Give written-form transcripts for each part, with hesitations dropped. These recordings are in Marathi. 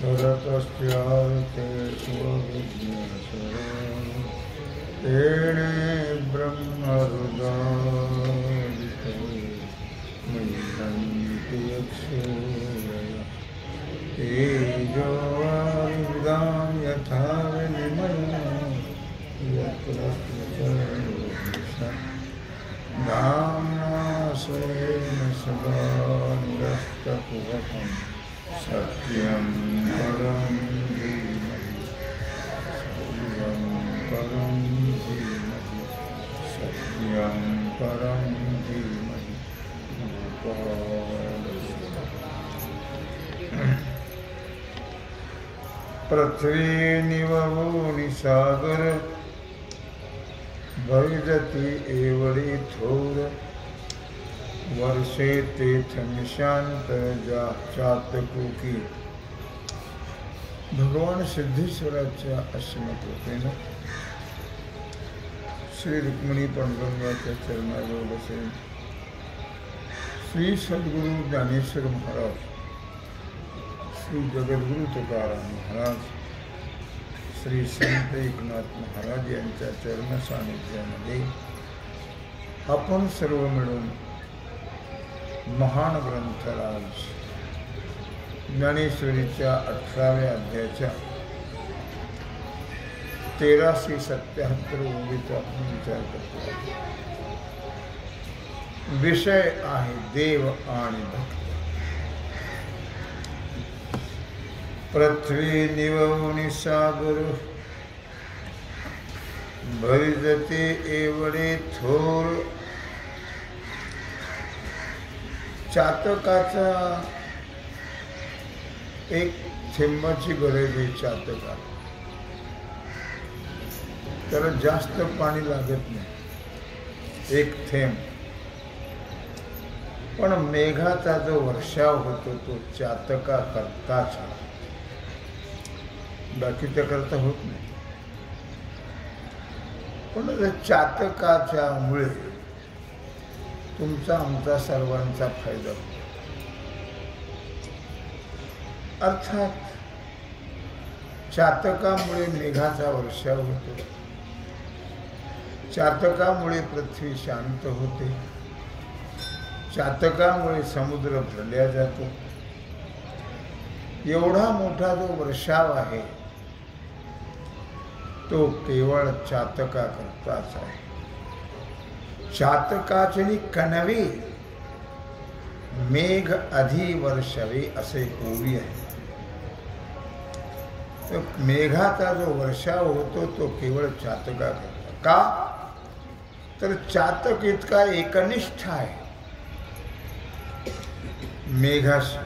तरतस्यार्थे स्वविज्ञेश्वरे तेणे ब्रह्मरुदादिते मुह्यन्ति यक्षूरयः तेजोवारिवृदां यथा विनिमयो यत्र नाम्ना स्वेन सदा निरस्तकुहकम् सत्यं परं धीमहि सत्यं परं धीमहि सत्यं परं धीमहि पृथ्वी निववोनि सागर भविजति एवढी थोर वर्षे तेथ निशांत चातकुकी. भगवान सिद्धेश्वराच्या असीम कृपेनं श्री रुक्मिणी पांडुरंगाच्या चरणाजवळ बसेल श्री सद्गुरु ज्ञानेश्वर महाराज, श्री जगद्गुरु तुकाराम महाराज, श्री संत एकनाथ महाराज यांच्या चरण सानिध्यामध्ये आपण सर्व मिळून महान ग्रंथराज ज्ञानेश्वरीच्या 18व्या अध्यायाच्या 1377 ओळीचा आपण विचार करतो. विषय आहे देव आणि भक्त. पृथ्वी निववुनि सागर भविजते एवढे थोर. चातकाचा एक थेंबाची गरज आहे. चातका त्याला जास्त पाणी लागत नाही, एक थेंब. पण मेघाचा जो वर्षाव होतो तो चातका करताच, बाकीच्या करता होत नाही. पण चातकाच्या मुळे तुमचा आमचा सर्वांचा फायदा होतो. अर्थात चातकामुळे मेघाचा वर्षाव होतो, चातकामुळे पृथ्वी शांत होते, चातकामुळे समुद्र भरल्या जातो. एवढा मोठा जो वर्षाव आहे तो केवळ चातका करताच आहे. चातकाची कणवी मेघ आधी वर्षावे असे ओवी आहे. तर मेघाचा जो वर्षाव होतो तो केवळ चातका करतो. का तर चातक इतका एकनिष्ठ आहे मेघाशी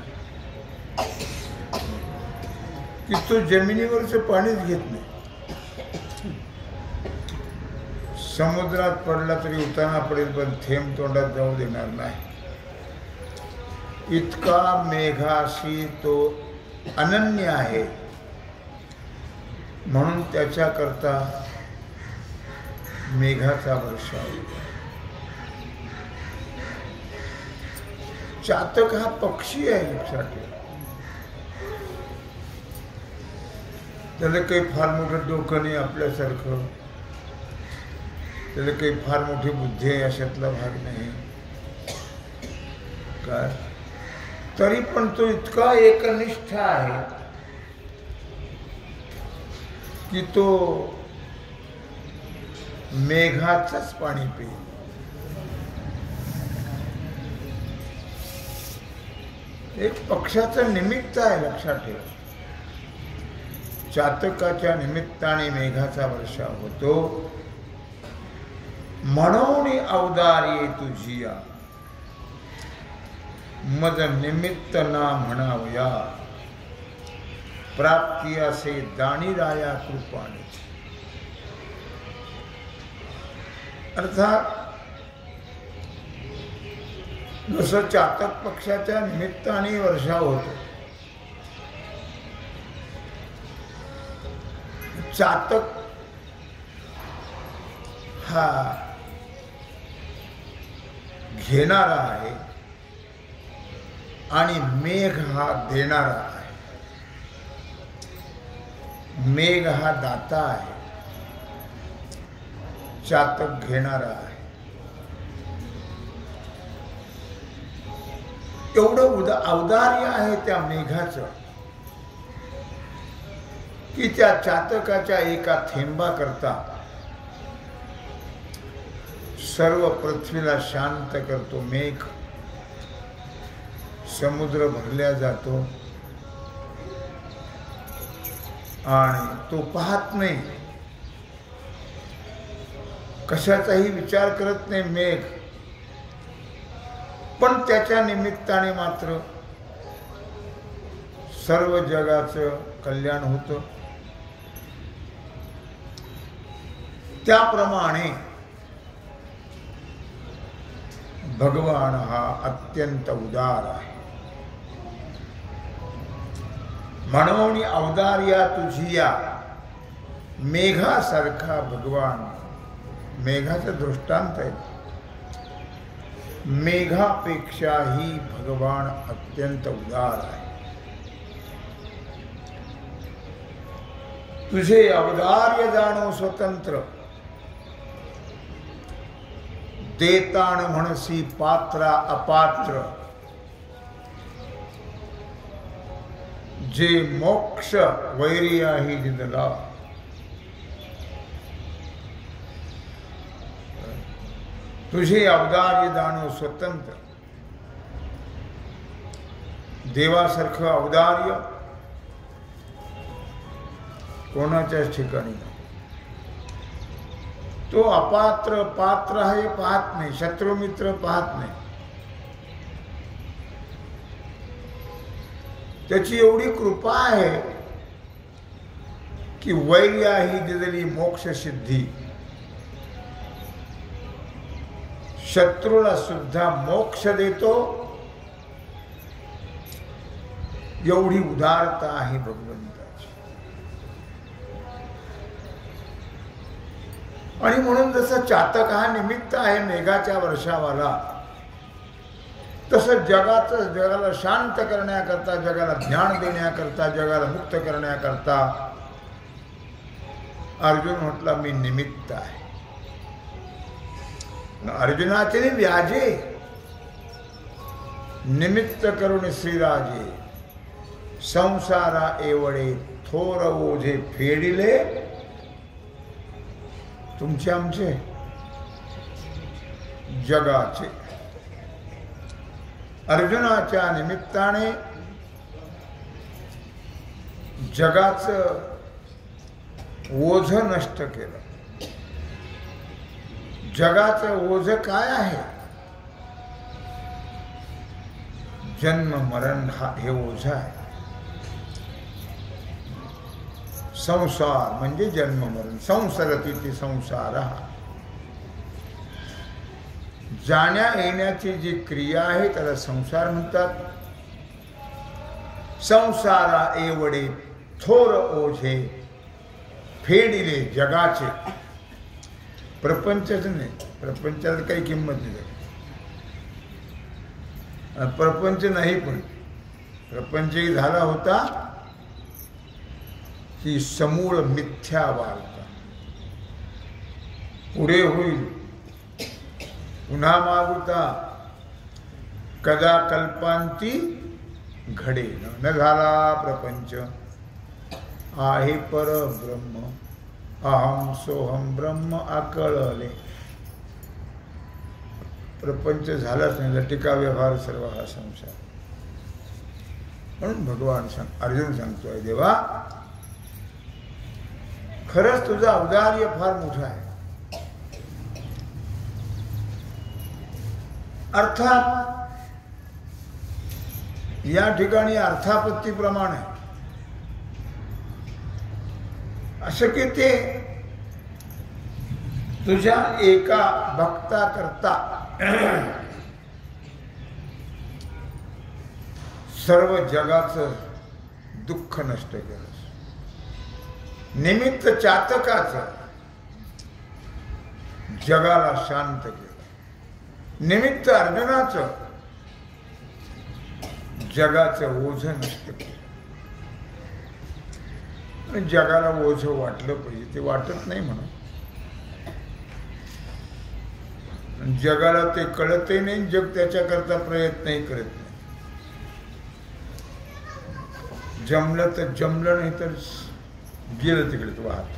की तो जमिनीवरचं पाणीच घेत नाही. समुद्रात पडला तरी उताना पडेल, पण थेंब तोंडात जाऊ देणार नाही. इतका मेघाशी तो अनन्य आहे. म्हणून त्याच्याकरता मेघाचा वर्षाव. चातक हा पक्षी आहे, लक्षात ठेवा. त्याला काही फार मोठं डोकं नाही आपल्यासारखं, त्याला काही फार मोठी बुद्धी आहे अशातला भाग नाही. काय तरी पण तो इतका एकनिष्ठ आहे की तो मेघाचंच पाणी पिईल. एक पक्षाचं निमित्त आहे, लक्षात ठेवा. चातकाच्या निमित्ताने मेघाचा वर्षाव होतो. म्हणून अवदारी तुझिया मज निमित्त ना म्हणावया. प्राप्ती असे दाणी राया कृपाने. अर्थात जसं चातक पक्षाच्या निमित्ताने वर्षाव होतो, चातक हा घेणारा आहे आणि मेघ हा देणारा आहे. मेघ हा दाता आहे, चातक घेणारा आहे. एवढं औदार्य आहे त्या मेघाचं की त्या चातकाच्या एका थेंबाकरता सर्व पृथ्वीला शांत करतो. मेघ समुद्र भरल्या जातो आणि तो पाहत नाही, कशाचाही विचार करत नाही मेघ, पण त्याच्या निमित्ताने मात्र सर्व जगाचं कल्याण होतं. त्याप्रमाणे भगवान हा अत्यंत उदार आहे. म्हणून औदार्या तुझिया मेघासारखा भगवान, मेघाचं दृष्टांत आहे. मेघापेक्षाही भगवान अत्यंत उदार आहे. तुझे औदार्य जाणो स्वतंत्र, देताण म्हणसी पात्रा अपात्र, जे मोक्ष वैरियाही दिदला. तुझे औदार्य जाणो स्वतंत्र, देवासारखं औदार्य कोणाच्याच ठिकाणी नाही. तो अपात्र पात्र आहे पाहत नाही, शत्रु मित्र पाहत नाही. त्याची एवढी कृपा आहे की वैर्याही दिलेली मोक्ष सिद्धी, शत्रूला सुद्धा मोक्ष देतो. एवढी उदारता आहे भगवंताची. आणि म्हणून जसं चातक हा निमित्त आहे मेघाच्या वर्षावाला, तसं जगाला शांत करण्याकरता, जगाला ज्ञान देण्याकरता, जगाला मुक्त करण्याकरता अर्जुन म्हटला मी निमित्त आहे. अर्जुनाचे व्याजे निमित्त करून श्रीराजे, संसारा एवढे थोर ओझे फेडिले तुमचे आमचे जगाचे. अर्जुनाच्या निमित्ताने जगाचं ओझ नष्ट केलं. जगाचं ओझ काय आहे? जन्म मरण हे ओझ आहे. संसार म्हणजे जन्म मरण, संसरती ते संसार. जाण्या येण्याची जी क्रिया आहे त्याला संसार म्हणतात. संसारा एवढे थोर ओझे फेडिले जगाचे. प्रपंचच नाही, प्रपंचाला काही किंमत नाही. प्रपंच नाही, पण प्रपंचही झाला होता की समूळ मिथ्या वार्ता. पुढे होईल पुन्हा मागुता, कदा कल्पांती घडे. न झाला प्रपंच, आहे परब्रह्म, अहम सोहम ब्रह्म आकळले. प्रपंच झालाच नाही, लटिका व्यवहार सर्व हा संसार. म्हणून भगवान अर्जुन सांगतोय, देवा खरंच तुझं औदार्य फार मोठं आहे. अर्थात या ठिकाणी अर्थापत्तीप्रमाणे असं की ते तुझ्या एका भक्ता करता सर्व जगाचं दुःख नष्ट केलं. निमित्त चातकाचं जगाला शांत केलं. निमित्त अर्जुनाचं जगाचं ओझ नष्ट केलं. पण जगाला ओझं वाटलं पाहिजे, ते वाटत नाही म्हणून. जगाला ते कळतही नाही, जग त्याच्याकरता प्रयत्नही करत नाही. जमलं तर जमलं, नाही तर गेलं तिकडे तो वाहत.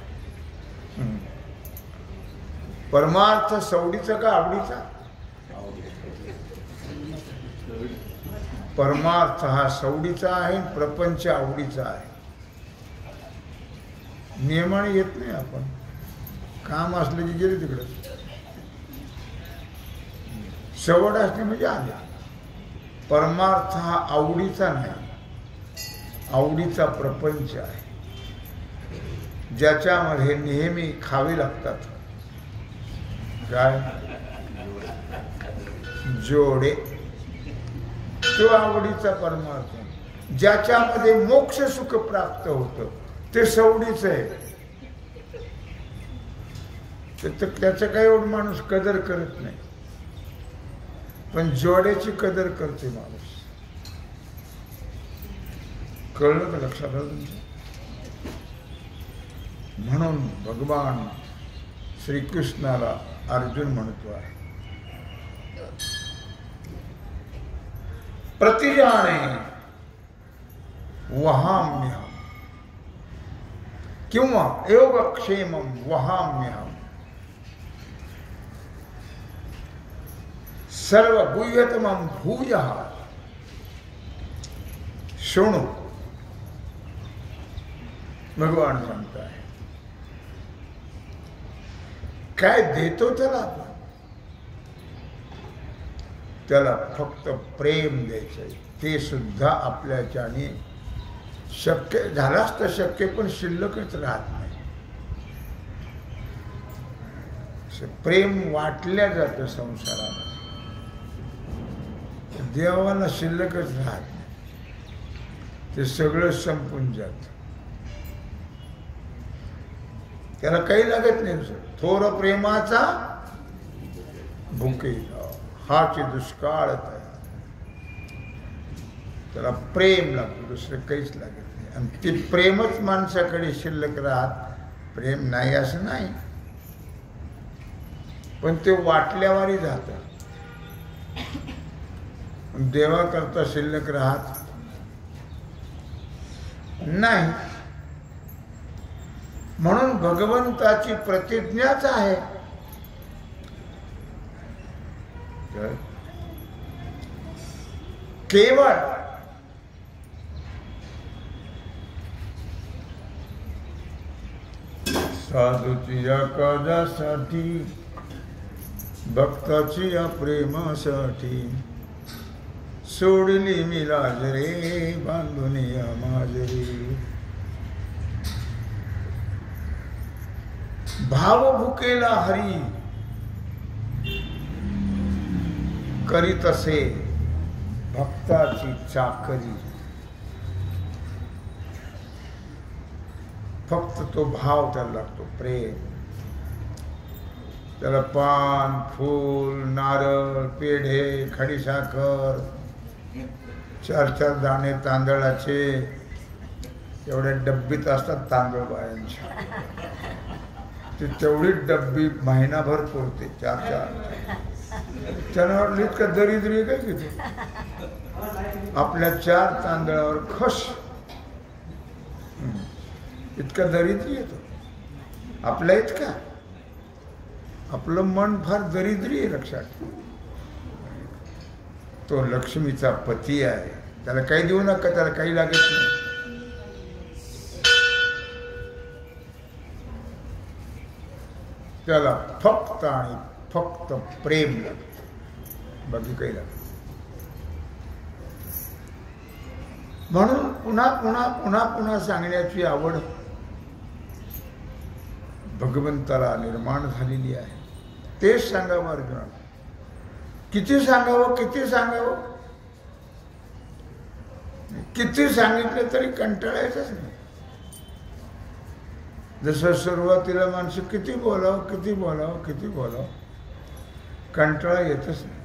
परमार्थ सवडीचा का आवडीचा? परमार्थ हा सवडीचा आहे, प्रपंच आवडीचा आहे. नियमाने येत नाही. आपण काम असलं की गेले तिकडे. सवड असणे म्हणजे आले. परमार्थ हा आवडीचा नाही, आवडीचा प्रपंच आहे, ज्याच्यामध्ये नेहमी खावे लागतात. काय? जोडे. तो आवडीचा परमार्थ. ज्याच्यामध्ये मोक्ष सुख प्राप्त होतं ते सवडीच आहे. त्याचं काही एवढं माणूस कदर करत नाही, पण जोड्याची कदर करते माणूस. कळलं का? लक्षात आलं तुमच्या? म्हणून भगवान श्रीकृष्णाला अर्जुन म्हणतो आहे, प्रतिजाने वहाम्यहम किंवा योगक्षेमं वहाम्यहम सर्वगुह्यतमं भूयः शृणु. भगवान सांगता है. काय देतो त्याला आपण? त्याला फक्त प्रेम द्यायचंय. ते सुद्धा आपल्याच्याने शक्य झालाच तर शक्य, पण शिल्लकच राहत नाही. प्रेम वाटल्या जातं संसाराला, देवाला शिल्लकच राहत नाही. ते सगळं संपून जात. त्याला काही लागत नाही. थोर प्रेमाचा भुके हाची दुष्काळ तयार. त्याला प्रेम लागतं, दुसरं काहीच लागत नाही. आणि ते प्रेमच माणसाकडे शिल्लक राहत. प्रेम नाही असं नाही, पण ते वाटल्यावारी जातं. देवाकरता शिल्लक राहत नाही. म्हणून भगवंताची प्रतिज्ञाच आहे, केवळ साधूची या काजासाठी, भक्ताची या प्रेमासाठी, सोडली मी लाज रे बांधून या माजरी. भाव भुकेला हरी करीत असे भक्ताची चाकरी. फक्त तो भाव त्याला लागतो, प्रेम. त्याला पान, फूल, नारळ, पेढे, खडीसाखर, 4-4 दाणे तांदळाचे, एवढ्या डब्बीत असतात तांदूळ बायांच्या. ती तेवढी डब्बी महिनाभर पुरते. 4-4 त्यांना वाटलं इतकं दरिद्री काय किती. आपल्या 4 तांदळावर खस इतका दरिद्री येतो. आपल्या इतका. आपलं मन फार दरिद्री आहे. लक्षात. तो लक्ष्मीचा पती आहे. त्याला काही देऊ नका, त्याला काही लागत नाही. त्याला फक्त आणि फक्त प्रेम लागतं, बाकी काही लागत. म्हणून पुन्हा पुन्हा पुन्हा पुन्हा सांगण्याची आवड भगवंताला निर्माण झालेली आहे. तेच सांगावं अर्जुनाला. किती सांगावं, किती सांगावं. किती सांगितलं तरी कंटाळायचंच नाही. जसं सुरुवातीला माणसं किती बोलावं, किती बोलावं, किती बोलावं, कंटाळा येतच नाही.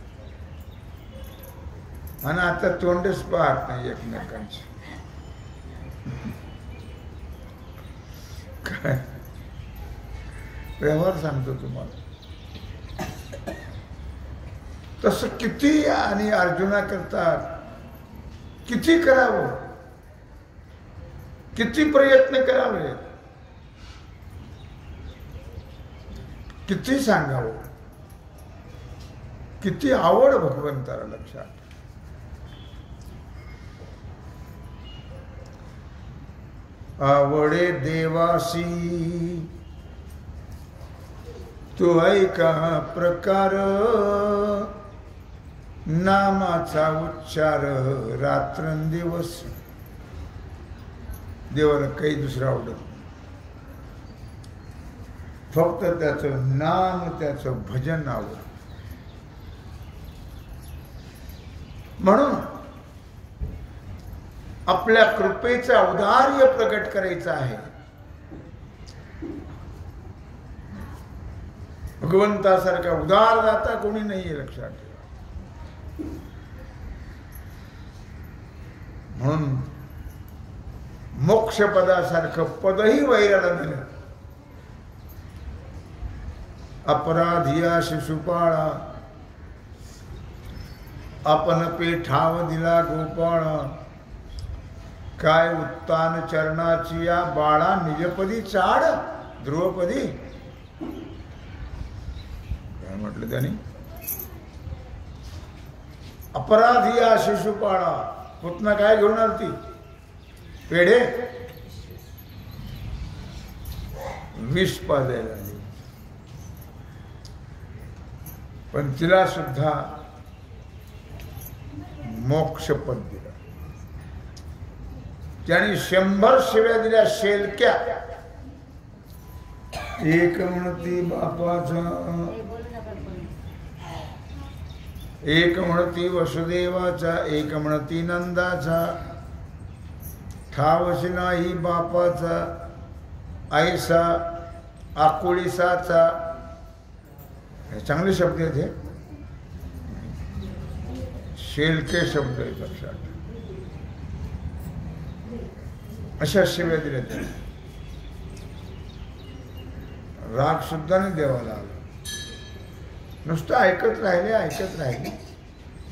आणि आता तोंडच पाहत नाही एकमेकांची. काय व्यवहार सांगतो तुम्हाला. तसं किती आणि अर्जुना करतात, किती करावं, किती प्रयत्न करावे, किती सांगावं, किती आवड भगवंताला लक्षात. आवडे देवासी तू ऐका प्रकार, नामाचा उच्चार रात्रंदिवस. देवाला काही दुसरं आवडत नाही, फक्त त्याचं नाम, त्याचं भजन आवडत. म्हणून आपल्या कृपेचं औदार्य प्रकट करायचं आहे. भगवंतासारखा उदार दाता कोणी नाहीये, लक्षात ठेवा. म्हणून मोक्षपदासारखं पदही वैराला दिलं. अपराधिया शिशुपाळा आपण पेठाव दिला गोपाळा, काय उत्तान चरणाची या बाळा निजपदी चाड ध्रुवपदी. काय म्हटलं त्यांनी? अपराधिया शिशुपाळा, पुतना काय घेऊन आलती? पेढे. विष पाजायला आली, पण तिला सुद्धा मोक्षपद दिलं. त्याने 100 शिव्या दिल्या शेलक्या. एक म्हणती बापाचा, एक म्हणती वसुदेवाचा, एक म्हणती नंदाचा, ठावशी नाही बापाचा, आईसा आकुळीसाचा. हे चांगले शब्द आहेत, हे शेलके शब्द आहेत, लक्षात. अशा शिव्या दिल्या त्याने. राग सुद्धा नाही देवाला आला. नुसतं ऐकत राहिले, ऐकत राहिले,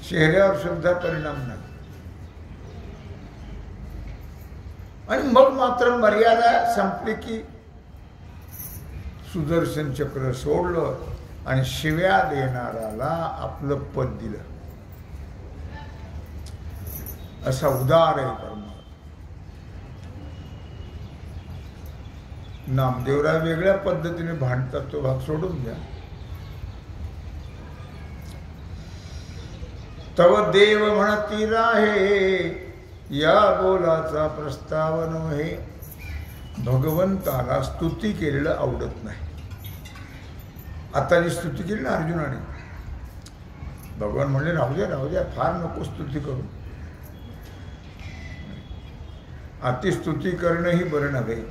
चेहऱ्यावर सुद्धा परिणाम नाही. आणि मग मात्र मर्यादा संपली की सुदर्शन चक्र सोडलं आणि शिव्या देणाराला आपलं पद दिलं. असा उदार आहे परमात्मा. नामदेवराव वेगळ्या पद्धतीने भांडतात, तो भाग सोडून द्या. तव देव म्हणती राहे, या बोलाचा प्रस्ताव नव्हे. भगवंताला स्तुती केलेलं आवडत नाही. आता जी स्तुती केली ना अर्जुनाने, भगवान म्हणले राहू द्या, राहू द्या, फार नको स्तुती करू. अतिस्तुती करणंही बरं नव्हे.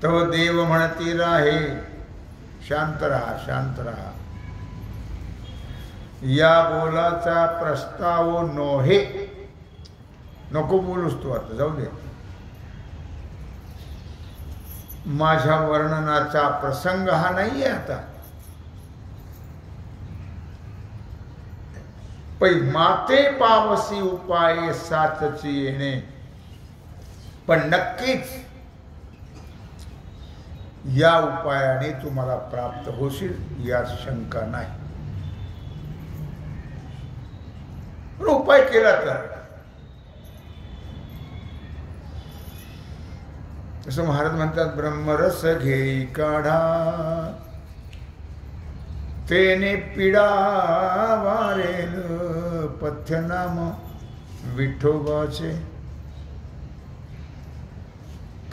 तव देव म्हणती राहे, शांत राहा, शांत राहा. या बोलाचा प्रस्ताव नोहे. नको बोलूस तू, आता जाऊ दे. माझ्या वर्णनाचा प्रसंग हा नाहीये आता. पै माते पावसी उपाय सातची येणे. पण नक्कीच या उपायाने तुम्हाला प्राप्त होशील, यात शंका नाही. उपाय केला तर असं महाराज म्हणतात, ब्रह्मरस घेई काढा, तेने पिडा वारेल, पथ्य नाम विठोबाचे.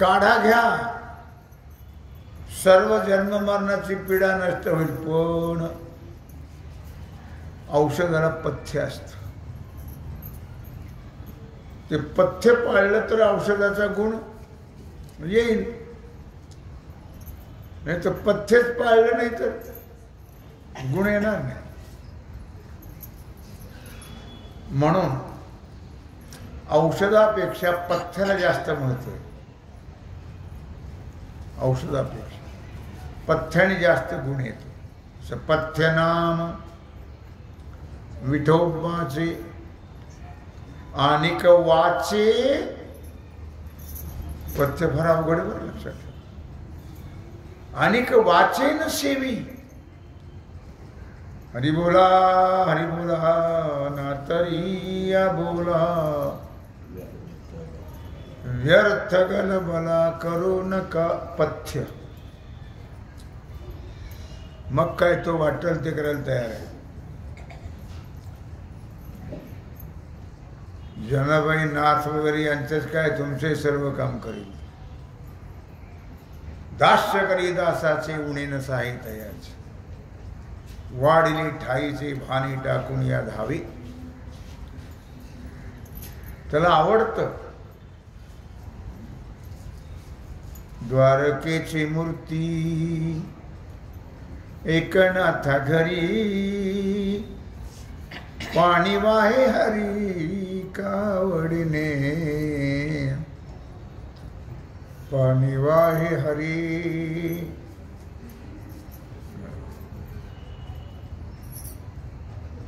काढा घ्या, सर्व जन्म मरणाची पीडा नष्ट होईल. पण औषधाला पथ्य असतं. ते पथ्य पाळलं तर औषधाचा गुण येईल, नाही तर पथ्यच पाळलं नाही तर गुण येणार नाही. म्हणून औषधापेक्षा पथ्याला जास्त महत्व आहे. औषधापेक्षा पथ्याने जास्त गुण येतो. पथ्यनाम विठोबाचे आणिक वाचे. पथ्य फार अवघड बरं लक्षात ठेवा. आणिक वाचे न सेवी. हरी बोला ना तरी या बोला. व्यर्थ गलबला करू नका पथ्य. मग काय तो वाटेल ते करायला तयार आहे. जनाबाई नाथ वगैरे यांचंच काय, तुमचे सर्व काम करील. दास्य करी दासाचे उणे न साहित्याचे. वाढली ठाईचे भानी टाकून या धावी. त्याला आवडतं. द्वारकेची मूर्ती एकनाथा घरी. पाणी वाहे हरी कावडीने. पाणी वाहे हरी.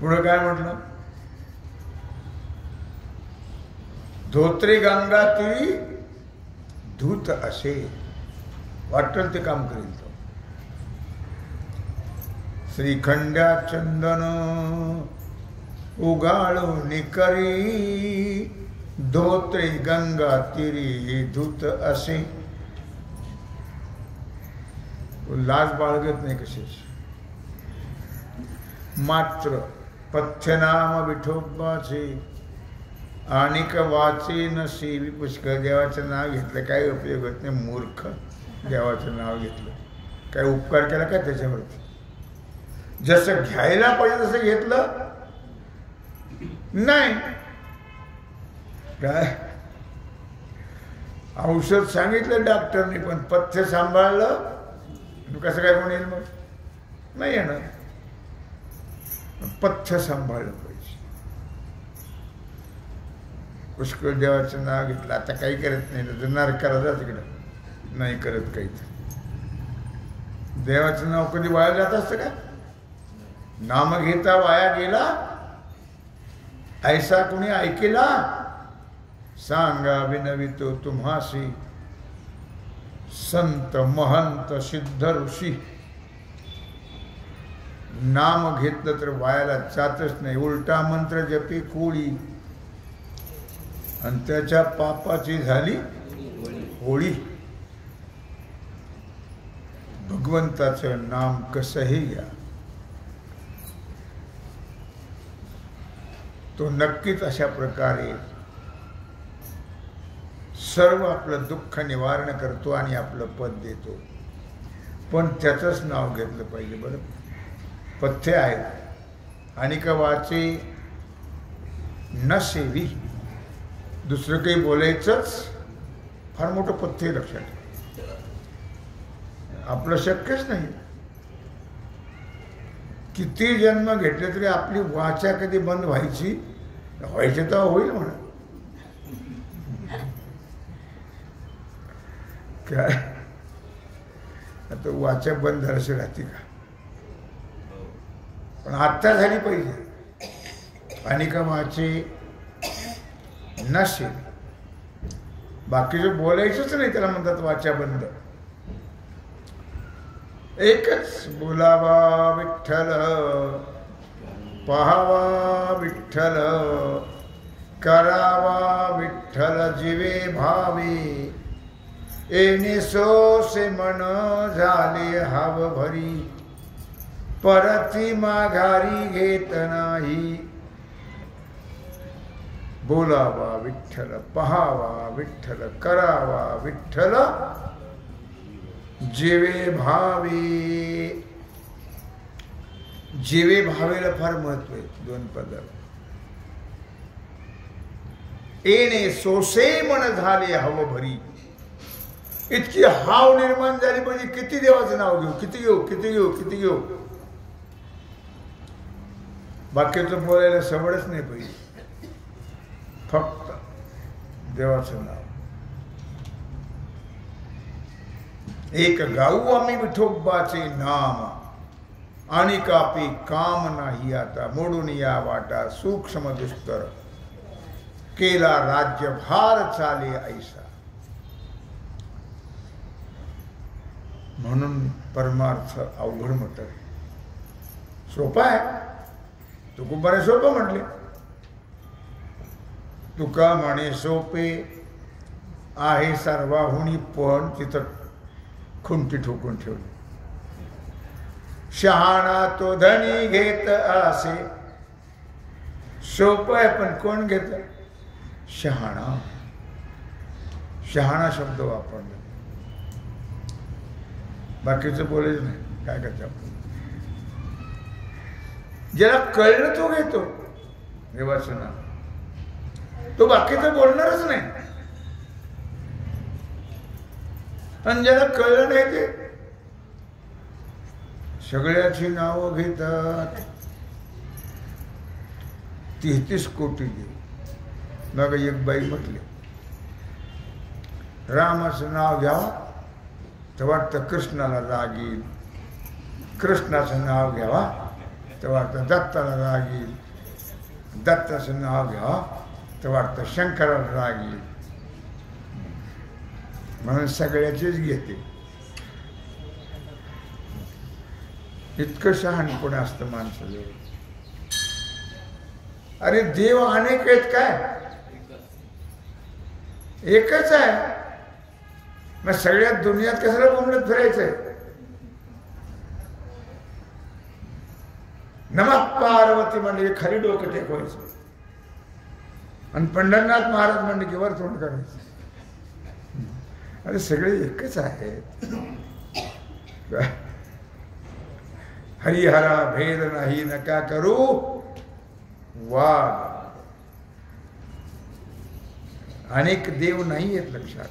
पुढे काय म्हटलं? धोत्री गंगा तुरी धूत असे. वाटेल ते काम करील तो. श्रीखंड्या चंदन उगाळून करी. धोत्री गंगा तिरी धूत असे. लाज बाळगत नाही कशाची. मात्र पथ्यनाम विठोबाचे आणिक वाचे न सेवी पुष्कळ. देवाचं नाव घेतलं काय उपयोग होत नाही. मूर्ख. देवाचं नाव घेतलं काय उपकार केला काय त्याच्यावरती. जसं घ्यायला पाहिजे तसं घेतलं नाही. काय औषध सांगितलं डॉक्टरने पण पथ्य सांभाळलं कसं काय कोण येईल? मग नाही येणार. पथ्य सांभाळलं पाहिजे. पुष्कळ देवाचं नाव घेतलं आता काही करत नाही तर नरकाला जा तिकडं. नाही करत काही. देवाचं नाव कधी वाया जात असतं का? नाम घेता वाया गेला ऐसा कुणी ऐकेला. सांगा विनवितो तुम्हासी संत महंत सिद्ध ऋषी. नाम घेतलं तर वायाला जातच नाही. उलटा मंत्र जपी कोळी आणि त्याच्या पापाची झाली होळी. भगवंताचं नाम कसंही घ्या तो नक्कीच अशा प्रकारे सर्व आपलं दुःख निवारण करतो आणि आपलं पद देतो. पण त्याचंच नाव घेतलं पाहिजे. बरं पथ्य आहेत. आणिक वाचे न सेवी. दुसरं काही बोलायचंच फार मोठं पथ्य. लक्षात आपलं शक्यच नाही. किती जन्म घेतले तरी आपली वाचा कधी बंद व्हायची तर होईल म्हणा. काय आता वाचा बंद झाल्याशी राहते का? पण आत्ता झाली पाहिजे. आणिक वाचे नसे. बाकीचं बोलायचंच नाही. त्याला म्हणतात वाचा बंद. एकच बोलावा विठ्ठल. पाहावा विठ्ठल. करावा विठ्ठल जीवे भावे. येणे सोसे मन झाले हाव भरी. परती माघारी घेत नाही. बोलावा विठ्ठल. पाहावा विठ्ठल. करावा विठ्ठल जीवे भावे. जीवे भावेला फार महत्व आहे. दोन पदार्थ. येणे सोसे मन झाले हव भरी. इतकी हाव निर्माण झाली म्हणजे किती देवाचं नाव घेऊ. किती घेऊ किती घेऊ किती घेऊ. बाकीचं बोलायला सवडच नाही पाहिजे. फक्त देवाचं नाव. एक गाऊ आम्ही विठोबाचे नाम, आणि कापी काम नाही आता, मोडून या वाटा सूक्ष्म दुस्तर, केला राज्यभार चाले ऐसा. म्हणून परमार्थ अवघड म्हणतात. सोपा आहे, तुकोबाने सोपं म्हटले. तुका म्हणे सोपे आहे सर्वाहुनी, पण तिथं खुंटी ठोकून ठेवली. शहाणा तो धनी घेत असे. सोपं आहे पण कोण घेत? शहाणा. शहाणा शब्द वापरला, बाकीचं बोलायचं नाही. काय करते आपण? ज्याला कळलं तो घेतो देवाचं नाव, तो बाकीचं बोलणारच नाही. आणि ज्याला कळलं नाही ते सगळ्याची नावं घेतात. 33 कोटी देव. मग एक बाई म्हटली, रामाचं नाव घ्यावं तर वाटतं कृष्णाला राग येईल, कृष्णाचं नाव घ्यावा तर वाटतं दत्ताला राग येईल, दत्ताचं नाव घ्यावं तर वाटतं शंकराला राग येईल. म्हणून सगळ्याचीच घेते. इतकं शहाणपण असतं माणसाजवळ. अरे देव अनेक आहेत काय? एकच आहे. मग सगळ्यात दुनियात कशाला बोंबलत फिरायचंय? नमः पार्वती म्हणजे खाली डोकं टेकवायचं, आणि पंढरनाथ महाराज म्हणजे की वर तोंड करायचं. अरे सगळे एकच आहेत. हरिहरा भेद नाही नका करू वाद. अनेक देव नाही आहेत लक्षात.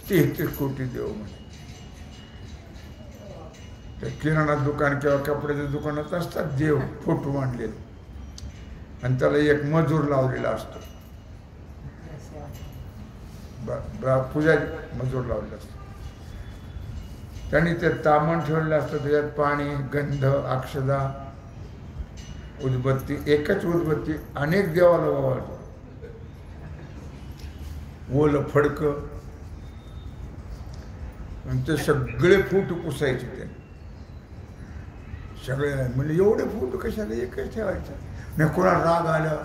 33 कोटी देव म्हणे. त्या किराणा दुकान किंवा कपड्याच्या दुकानात असतात देव फोटो मांडलेले, आणि त्याला एक मजूर लावलेला असतो. पुजारी मजूर लावलेला असतो. त्यांनी ते तामण ठेवलेलं असतं. त्याच्यात पाणी, गंध, अक्षदा, उदबत्ती. एकच उदबत्ती अनेक देवाला वावरतो. ओलं फडक, आणि ते सगळे फूट पुसायचे. ते सगळे म्हणजे एवढे फूट कशाला एकच ठेवायचं नाही. कोणाला राग आला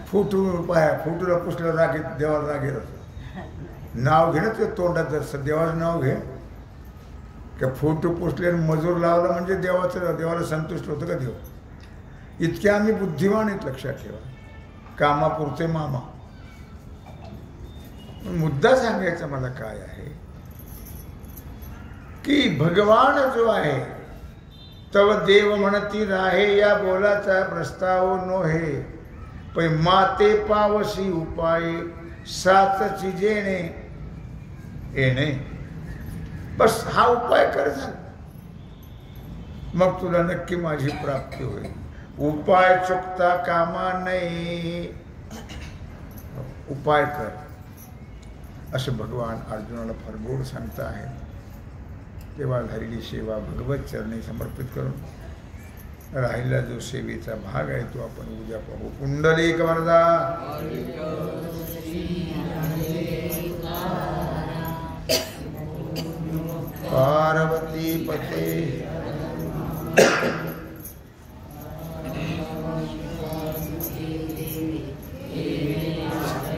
फुटू पाया, फुटूला पुसलं राग येत, देवाला राग येत असतो. नाव घे ना ते तोंडात असतं, देवाचं नाव घे. का फोटो पुसले मजूर लावला म्हणजे देवाला संतुष्ट होतं का देव? इतके आम्ही बुद्धिमान आहेत लक्षात ठेवा. कामापुरते मामा. मुद्दा सांगायचा मला काय आहे की भगवान जो आहे तव देव म्हणती राहे, या बोलाचा प्रस्ताव नोहे. पै माते पावसी उपाय, सात चिजेने येणे. बस हा उपाय कर झाला, मग तुला नक्की माझी प्राप्ती होईल. उपाय चुकता कामा नाही. उपाय कर असं भगवान अर्जुनाला फार गोड सांगता आहे. तेव्हा झालेली सेवा भगवत चरणी समर्पित करून राहिला जो सेवेचा भाग आहे तो आपण उद्या पाहू. पुंडलिक वरदा. पार्वती पते.